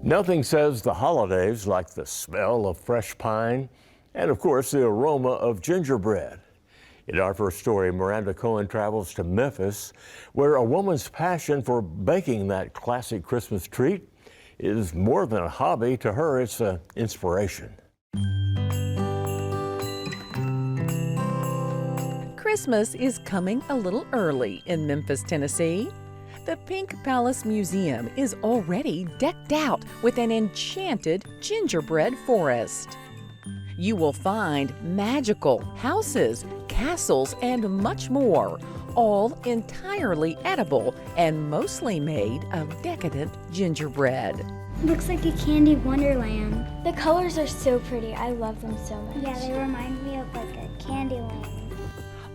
Nothing says the holidays like the smell of fresh pine and, of course, the aroma of gingerbread. In our first story, Miranda Cohen travels to Memphis, where a woman's passion for baking that classic Christmas treat is more than a hobby. To her, it's an inspiration. Christmas is coming a little early in Memphis, Tennessee. The Pink Palace Museum is already decked out with an enchanted gingerbread forest. You will find magical houses, castles, and much more, all entirely edible and mostly made of decadent gingerbread. Looks like a candy wonderland. The colors are so pretty. I love them so much. Yeah, they remind me of like a candy land.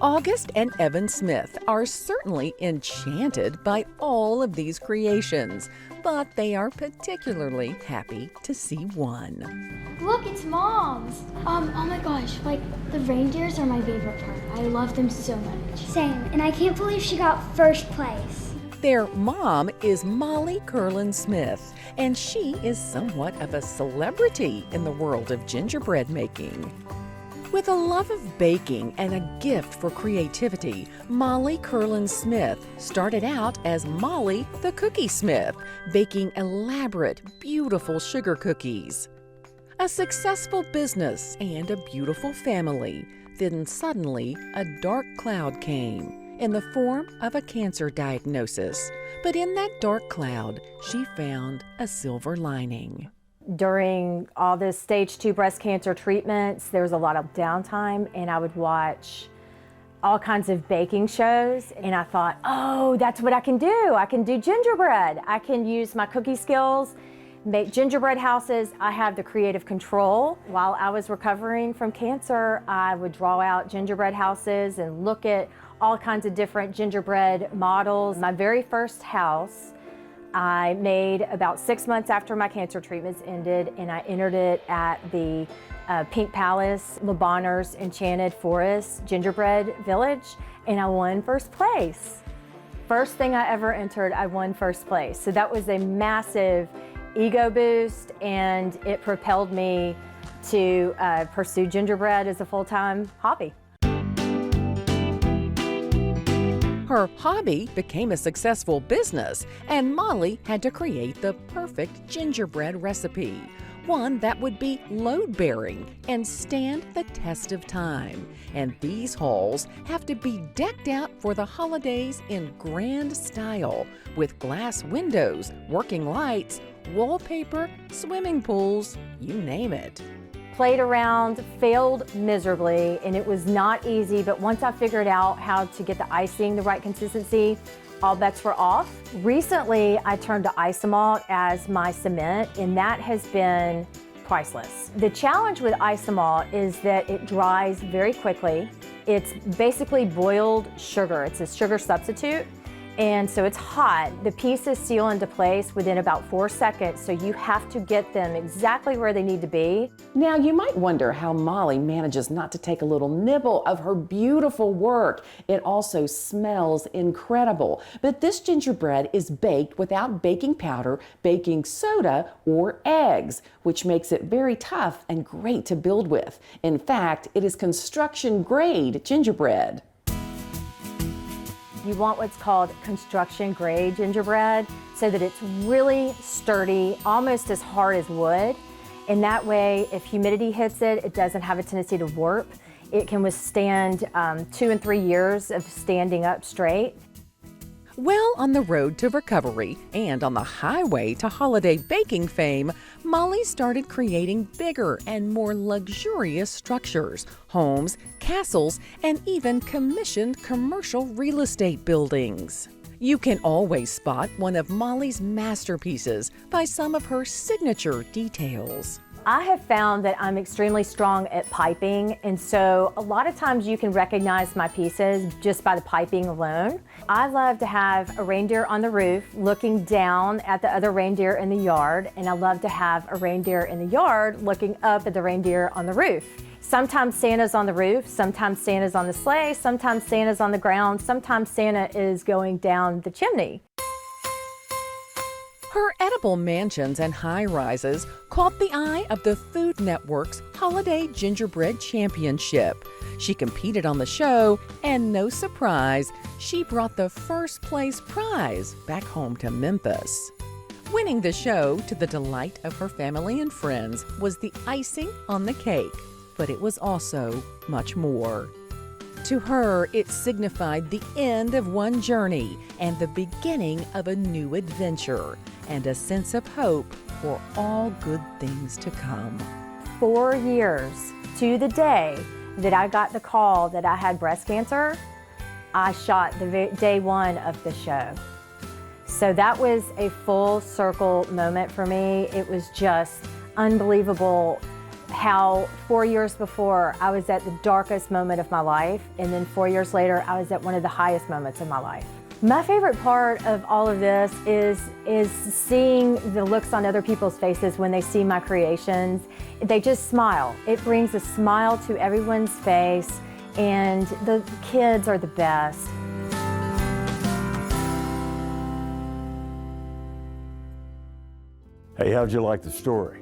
August and Evan Smith are certainly enchanted by all of these creations, but they are particularly happy to see one. Look, it's Mom's. Oh my gosh, like the reindeers are my favorite part. I love them so much. Same, and I can't believe she got first place. Their mom is Mollie Curlin Smith, and she is somewhat of a celebrity in the world of gingerbread making. With a love of baking and a gift for creativity, Mollie Curlin Smith started out as Mollie the Cookie Smith, baking elaborate, beautiful sugar cookies. A successful business and a beautiful family. Then suddenly, a dark cloud came in the form of a cancer diagnosis. But in that dark cloud, she found a silver lining. During all this stage 2 breast cancer treatments, there was a lot of downtime, and I would watch all kinds of baking shows, and I thought, oh, that's what I can do. I can do gingerbread. I can use my cookie skills, make gingerbread houses. I have the creative control. While I was recovering from cancer, I would draw out gingerbread houses and look at all kinds of different gingerbread models. My very first house I made about 6 months after my cancer treatments ended, and I entered it at the Pink Palace Le Bonheur's Enchanted Forest Gingerbread Village, and I won first place. First thing I ever entered, I won first place. So that was a massive ego boost, and it propelled me to pursue gingerbread as a full-time hobby. Her hobby became a successful business, and Mollie had to create the perfect gingerbread recipe, one that would be load-bearing and stand the test of time. And these halls have to be decked out for the holidays in grand style, with glass windows, working lights, wallpaper, swimming pools, you name it. Played around, failed miserably, and it was not easy, but once I figured out how to get the icing the right consistency, all bets were off. Recently, I turned to isomalt as my cement, and that has been priceless. The challenge with isomalt is that it dries very quickly. It's basically boiled sugar. It's a sugar substitute. And so it's hot. The pieces seal into place within about 4 seconds, so you have to get them exactly where they need to be. Now, you might wonder how Mollie manages not to take a little nibble of her beautiful work. It also smells incredible. But this gingerbread is baked without baking powder, baking soda, or eggs, which makes it very tough and great to build with. In fact, it is construction-grade gingerbread. You want what's called construction grade gingerbread so that it's really sturdy, almost as hard as wood. And that way, if humidity hits it, it doesn't have a tendency to warp. It can withstand 2 and 3 years of standing up straight. Well on the road to recovery and on the highway to holiday baking fame, Mollie started creating bigger and more luxurious structures, homes, castles, and even commissioned commercial real estate buildings. You can always spot one of Mollie's masterpieces by some of her signature details. I have found that I'm extremely strong at piping, and so a lot of times you can recognize my pieces just by the piping alone. I love to have a reindeer on the roof looking down at the other reindeer in the yard, and I love to have a reindeer in the yard looking up at the reindeer on the roof. Sometimes Santa's on the roof, sometimes Santa's on the sleigh, sometimes Santa's on the ground, sometimes Santa is going down the chimney. Her edible mansions and high-rises caught the eye of the Food Network's Holiday Gingerbread Championship. She competed on the show, and no surprise, she brought the first place prize back home to Memphis. Winning the show, to the delight of her family and friends, was the icing on the cake, but it was also much more. To her, it signified the end of one journey and the beginning of a new adventure, and a sense of hope for all good things to come. 4 years to the day that I got the call that I had breast cancer, I shot the day one of the show. So that was a full circle moment for me. It was just unbelievable how 4 years before I was at the darkest moment of my life, and then 4 years later I was at one of the highest moments of my life. My favorite part of all of this is seeing the looks on other people's faces when they see my creations. They just smile. It brings a smile to everyone's face, and the kids are the best. Hey, how'd you like the story?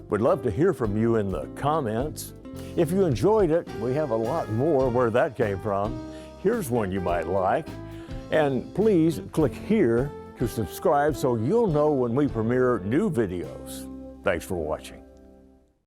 We'd love to hear from you in the comments. If you enjoyed it, we have a lot more where that came from. Here's one you might like. And please click here to subscribe so you'll know when we premiere new videos. Thanks for watching.